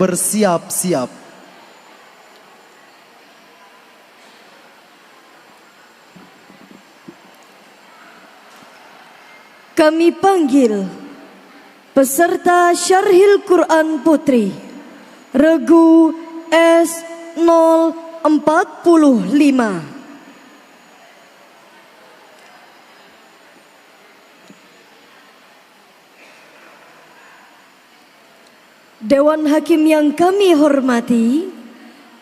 Bersiap-siap. Kami panggil peserta Syarhil Quran Putri Regu S045. Dewan Hakim yang kami hormati,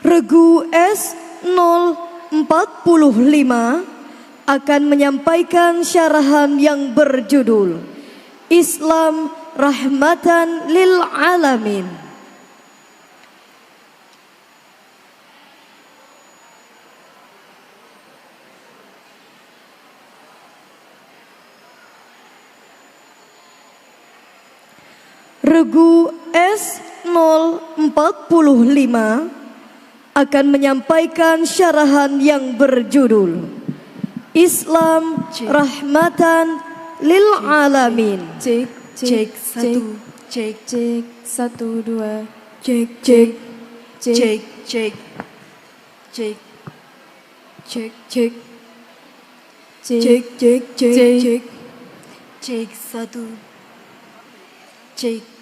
Regu S045 akan menyampaikan syarahan yang berjudul Islam Rahmatan lil Alamin. Regu S045 akan menyampaikan syarahan yang berjudul Islam Rahmatan lil Alamin. Cek, cek, satu, cek, cek, satu, dua, cek, cek, cek, cek, cek, cek, cek, cek, cek, cek, cek, satu, cek.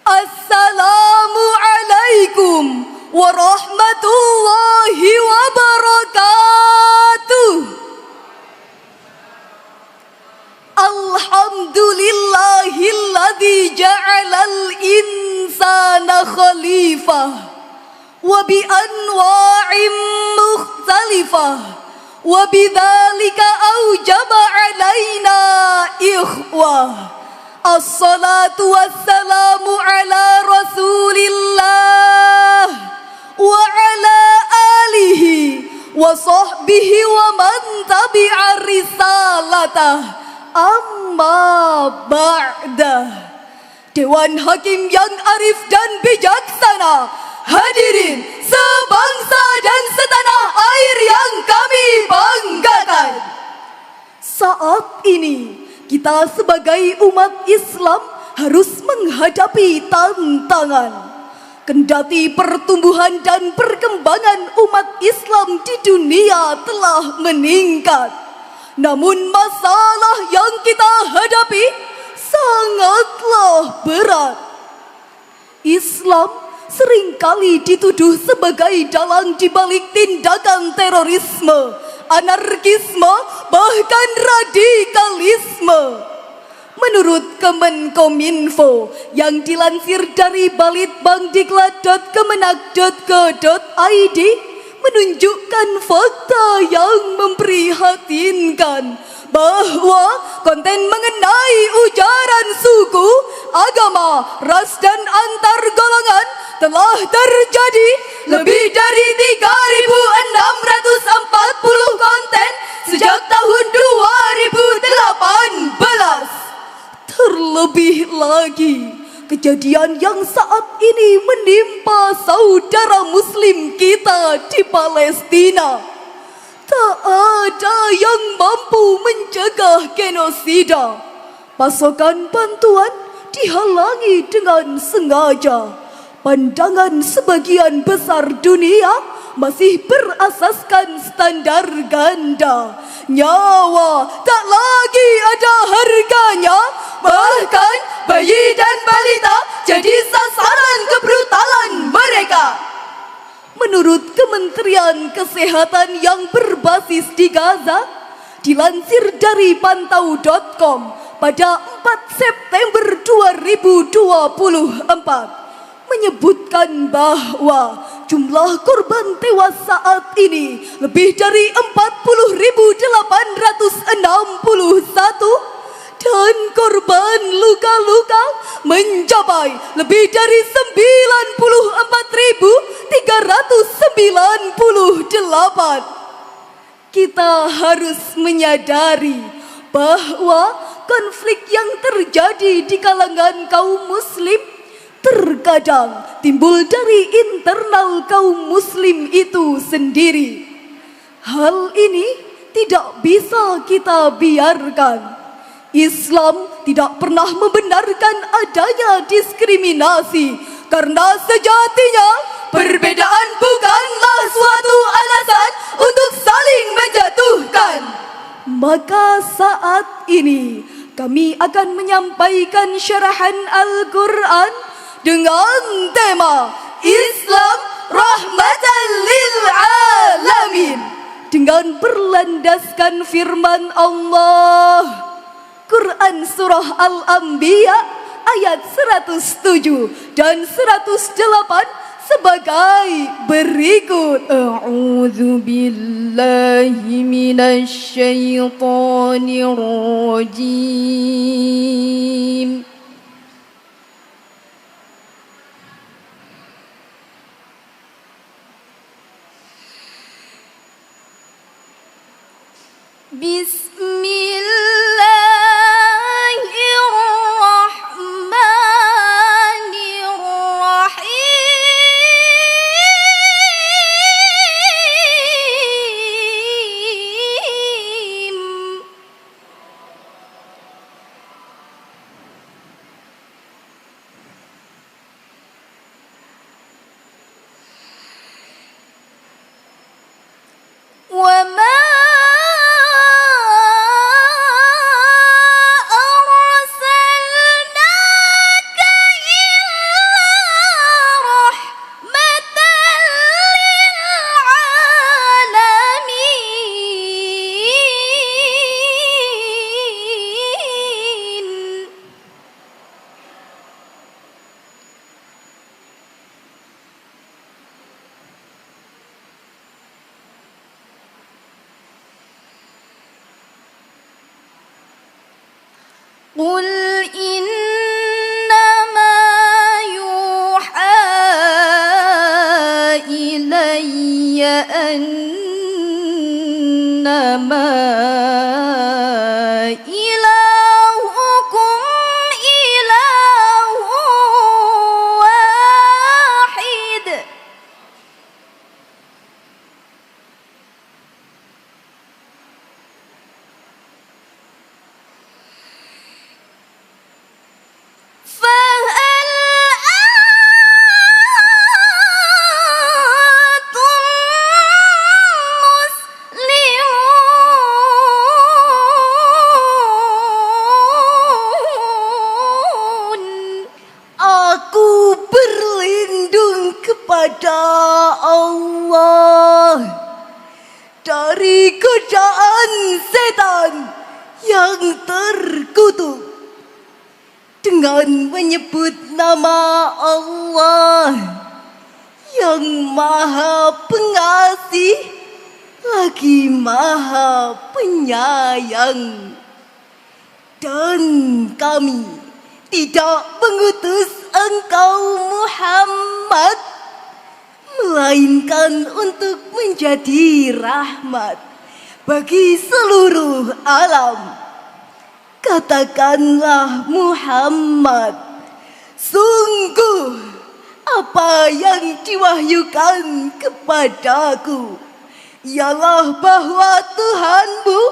Assalamualaikum warahmatullahi wabarakatuh. Alhamdulillahilladzi ja'alal insana khalifah wa bi anwa'im mukhtalifah wa bidzalika aujaba alaina ikhwah. Assalatu wassalamu ala rasulillah wa ala alihi wa sahbihi wa man tabi'a risalatah, amma ba'dah. Dewan Hakim yang arif dan bijaksana, hadirin sebangsa dan setanah air yang kami banggakan. Saat ini kita sebagai umat Islam harus menghadapi tantangan. Kendati pertumbuhan dan perkembangan umat Islam di dunia telah meningkat, namun masalah yang kita hadapi sangatlah berat. Islam seringkali dituduh sebagai dalang di balik tindakan terorisme, anarkisme, bahkan radikalisme. Menurut Kemenkominfo yang dilansir dari balitbangdiklat.kemenak.go.id menunjukkan fakta yang memprihatinkan bahwa konten mengenai ujaran suku, agama, ras dan antar golongan telah terjadi lebih dari 3.640 konten sejak tahun 2018. Terlebih lagi, kejadian yang saat ini menimpa saudara muslim kita di Palestina. Tak ada yang mampu mencegah genosida. Pasokan bantuan dihalangi dengan sengaja. Pandangan sebagian besar dunia masih berasaskan standar ganda. Nyawa tak lagi ada harganya. Bahkan bayi dan balita jadi sasaran kebrutalan mereka. Menurut Kementerian Kesehatan yang berbasis di Gaza, dilansir dari pantau.com pada 4 September 2024, menyebutkan bahwa jumlah korban tewas saat ini lebih dari 40.861 dan korban luka-luka mencapai lebih dari 94.398. Kita harus menyadari bahwa konflik yang terjadi di kalangan kaum muslim terkadang timbul dari internal kaum muslim itu sendiri. Hal ini tidak bisa kita biarkan. Islam tidak pernah membenarkan adanya diskriminasi karena sejatinya perbedaan bukanlah suatu alasan untuk saling menjatuhkan. Maka saat ini kami akan menyampaikan syarahan Al-Quran dengan tema Islam Rahmatan lil Alamin dengan berlandaskan firman Allah. Quran Surah Al-Anbiya ayat 107 dan 108 sebagai berikut. A'udzu billahi minasy syaithanir rajim. Bismillahirrahmanirrahim. Wa ma Qul innama yuha ilayya annama ilahukum ilahu wahid. Aku berlindung kepada Allah dari godaan setan yang terkutuk dengan menyebut nama Allah yang Maha Pengasih lagi Maha Penyayang. Dan kami tidak mengutus engkau Muhammad melainkan untuk menjadi rahmat bagi seluruh alam. Katakanlah Muhammad, sungguh apa yang diwahyukan kepadaku ialah bahwa Tuhanmu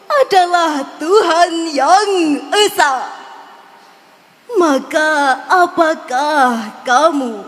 adalah Tuhan yang esa. Maka apakah kamu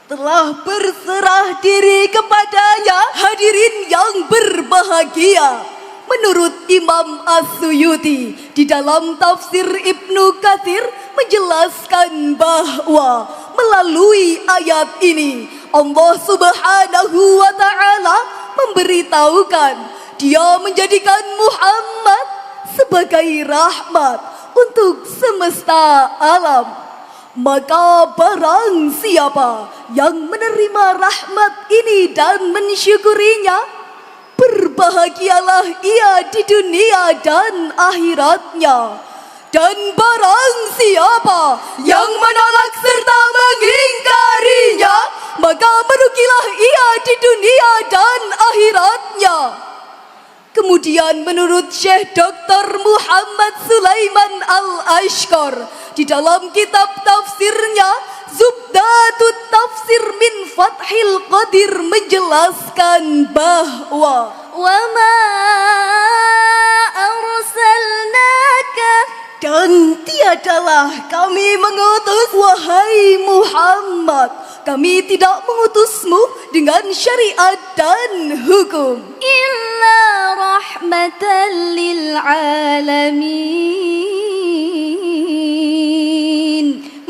telah berserah diri kepadanya? Hadirin yang berbahagia, menurut Imam As-Suyuti di dalam tafsir Ibnu Katsir menjelaskan bahwa melalui ayat ini Allah Subhanahu wa taala memberitahukan Dia menjadikan Muhammad sebagai rahmat untuk semesta alam. Maka barang siapa yang menerima rahmat ini dan mensyukurinya, berbahagialah ia di dunia dan akhiratnya. Dan barang siapa yang menolak serta mengingkarinya, maka merugilah ia di dunia dan akhiratnya. Kemudian menurut Syekh Dr. Muhammad Sulaiman Al-Ashqar di dalam kitab tafsirnya Zubdatut Tafsir min Fathil Qadir menjelaskan bahwa wa ma arsalnaka dan tiadalah kami mengutus wahai Muhammad, kami tidak mengutusmu dengan syariat dan hukum illa rahmatan lil alamin,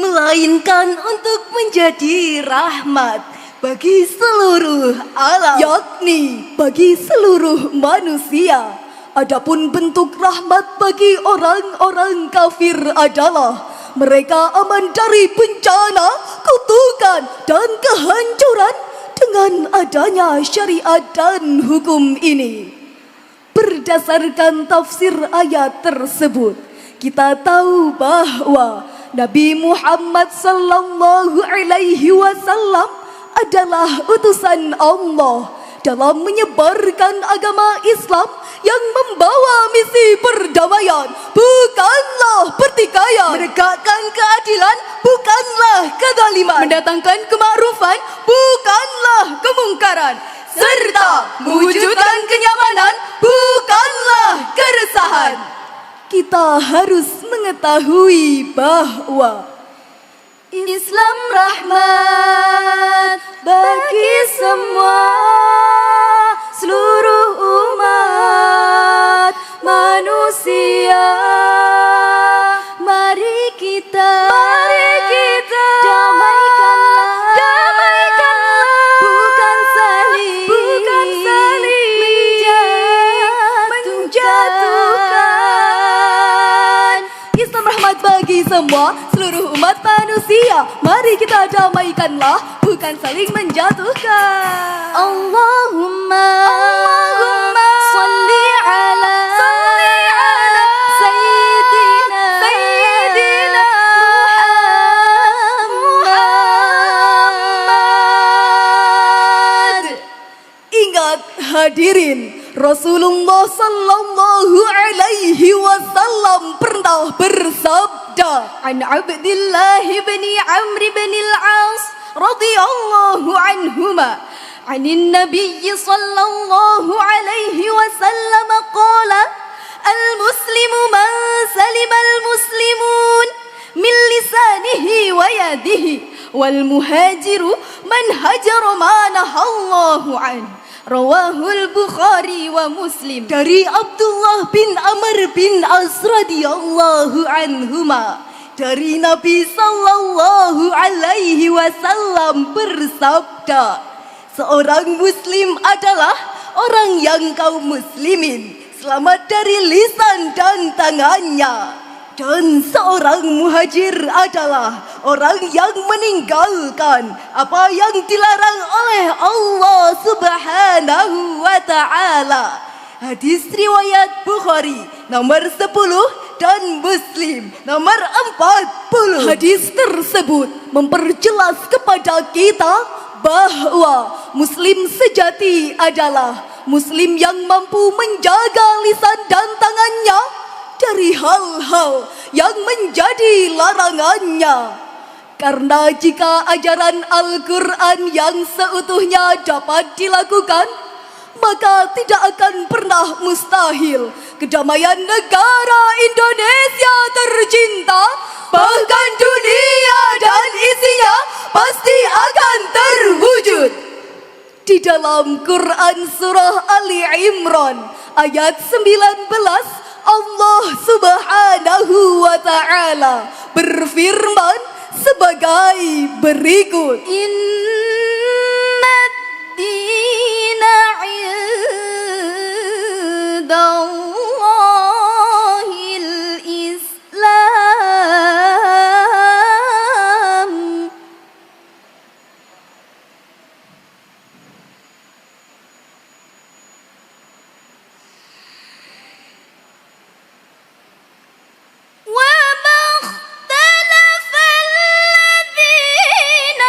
melainkan untuk menjadi rahmat bagi seluruh alam, yakni bagi seluruh manusia. Adapun bentuk rahmat bagi orang-orang kafir adalah mereka aman dari bencana, kutukan, dan kehancuran dengan adanya syariat dan hukum ini. Berdasarkan tafsir ayat tersebut, kita tahu bahwa Nabi Muhammad sallallahu alaihi wasallam adalah utusan Allah dalam menyebarkan agama Islam yang membawa misi perdamaian, bukanlah pertikaian, menegakkan keadilan, bukanlah kezaliman, mendatangkan kemakrufan, bukanlah kemungkaran, serta mewujudkan kenyamanan, bukanlah keresahan. Kita harus mengetahui bahwa Islam rahmat bagi semua seluruh umat manusia. Mari kita damaikanlah, bukan saling menjatuhkan. Islam rahmat bagi semua seluruh umat manusia. Mari kita damaikanlah, bukan saling menjatuhkan. Allahumma salli ala Sayyidina Muhammad. Ingat hadirin, Rasulullah sallallahu alaihi wasallam pernah bersabda, An Abdullah bin Amr bin al-As radhiyallahu anhuma عن النبي صلى الله عليه وسلم قال المسلم من سلم المسلمون من لسانه ويده والمهاجر من هجر ما نهى الله عنه Rawahul Bukhari wa Muslim. Dari Abdullah bin Amr bin As radhiyallahu anhuma, dari Nabi sallallahu alaihi wasallam bersabda, seorang muslim adalah orang yang kaum muslimin selamat dari lisan dan tangannya. Dan seorang muhajir adalah orang yang meninggalkan apa yang dilarang oleh Allah Subhanahu wa ta'ala. Hadis riwayat Bukhari nomor 10 dan Muslim nomor 40. Hadis tersebut memperjelas kepada kita bahwa Muslim sejati adalah Muslim yang mampu menjaga lisan dan tangannya dari hal-hal yang menjadi larangannya. Karena jika ajaran Al-Quran yang seutuhnya dapat dilakukan, maka tidak akan pernah mustahil kedamaian negara Indonesia tercinta, bahkan dunia dan isinya pasti akan terwujud. Di dalam Quran surah Ali Imran ayat 19, Allah Subhanahu wa ta'ala berfirman sebagai berikut, Inna dina indallahil Islam. وما اختلف الذين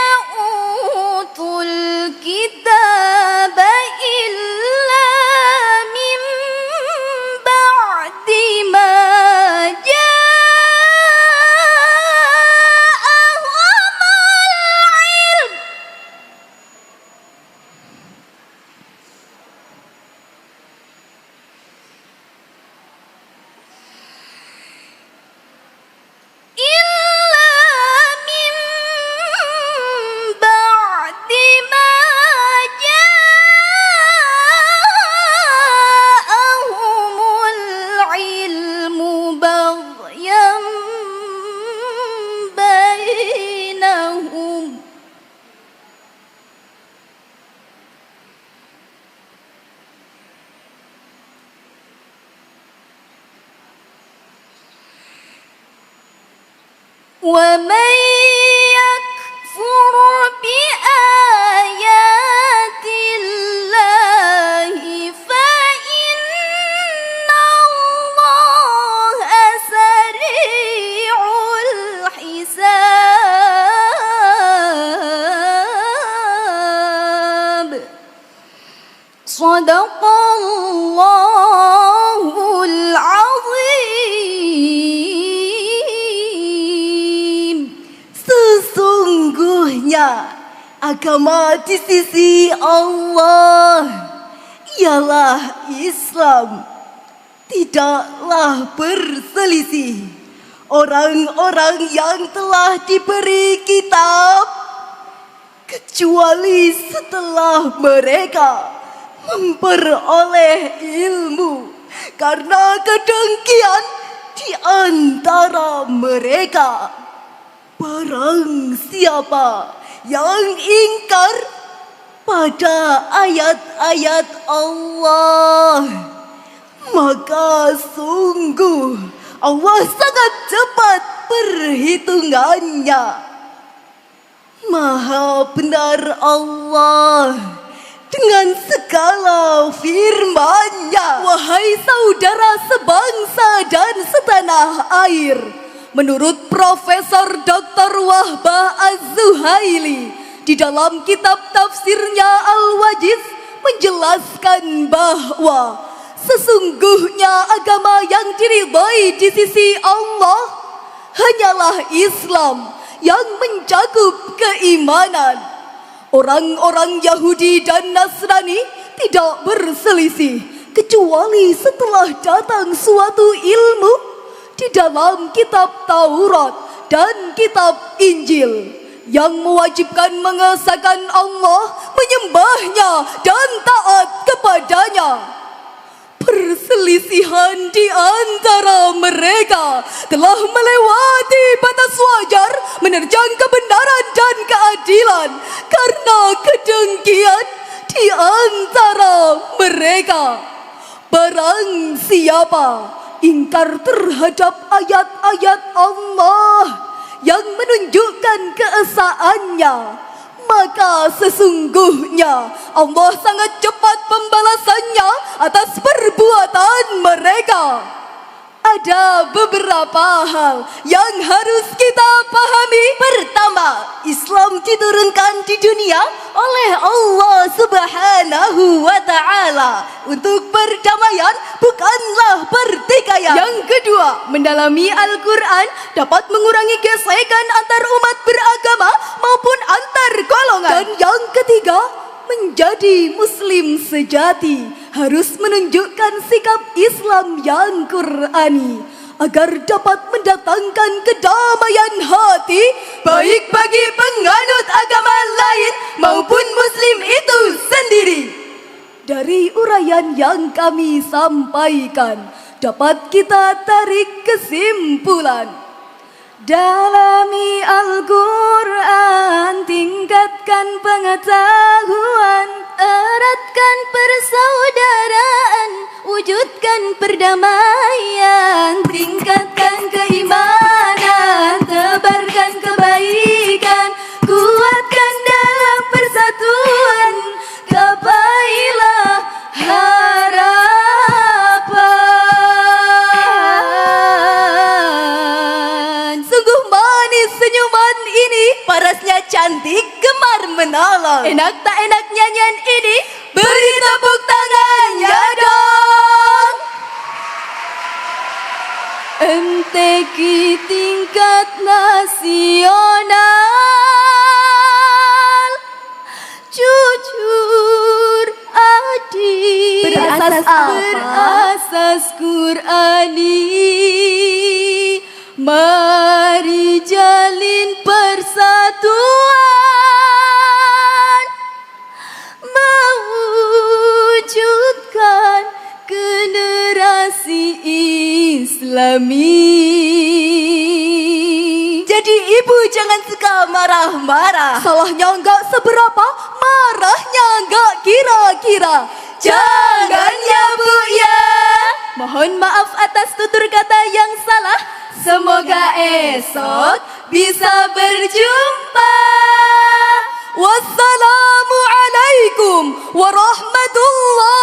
ومن يكفر بآيات الله فإن الله سريع الحساب صدق الله العظيم. Sesungguhnya agama di sisi Allah ialah Islam, tidaklah berselisih. Orang-orang yang telah diberi kitab kecuali setelah mereka memperoleh ilmu karena kedengkian di antara mereka. Barang siapa yang ingkar pada ayat-ayat Allah, maka sungguh Allah sangat cepat perhitungannya. Maha benar Allah dengan segala firman-Nya. Wahai saudara sebangsa dan setanah air, menurut Profesor Dr. Wahbah Az-Zuhaili di dalam kitab tafsirnya Al-Wajiz menjelaskan bahwa sesungguhnya agama yang diridhai di sisi Allah hanyalah Islam yang mencakup keimanan. Orang-orang Yahudi dan Nasrani tidak berselisih kecuali setelah datang suatu ilmu di dalam kitab Taurat dan kitab Injil yang mewajibkan mengesahkan Allah, menyembahnya dan taat kepadanya. Perselisihan di antara mereka telah melewati batas wajar, menerjang kebenaran dan keadilan karena kedengkian di antara mereka. Barang siapa ingkar terhadap ayat-ayat Allah yang menunjukkan keesaannya, maka sesungguhnya Allah sangat cepat pembalasannya atas perbuatan mereka. Ada beberapa hal yang harus kita pahami. Pertama, Islam diturunkan di dunia oleh Allah Subhanahu wa Ta'ala untuk perdamaian, bukanlah pertikaian. Yang kedua, mendalami Al-Quran dapat mengurangi gesekan antar umat beragama maupun antar golongan. Dan yang ketiga, menjadi Muslim sejati harus menunjukkan sikap Islam yang Qur'ani agar dapat mendatangkan kedamaian hati baik bagi penganut agama lain maupun Muslim itu sendiri. Dari uraian yang kami sampaikan dapat kita tarik kesimpulan. Dalami Al-Quran, tingkatkan pengetahuan, eratkan persaudaraan, wujudkan perdamaian, tingkatkan keimanan, tebarkan kebaikan, kuatkan dalam persatuan, gapailah harapan. Sungguh manis senyuman ini, parasnya cantik, gemar menolong. Enak tak enak nyanyian ini? Beri tepuk tangannya dong. MTQ tingkat nasional, jujur, adil, berasas Qur'ani. Mari jalin persatuan, mewujudkan generasi Islami. Jadi ibu jangan suka marah-marah. Salahnya enggak seberapa, marahnya enggak kira-kira. Jangan ya Bu ya. Mohon maaf atas tutur kata yang salah. Semoga esok bisa berjumpa. Wassalamualaikum warahmatullahi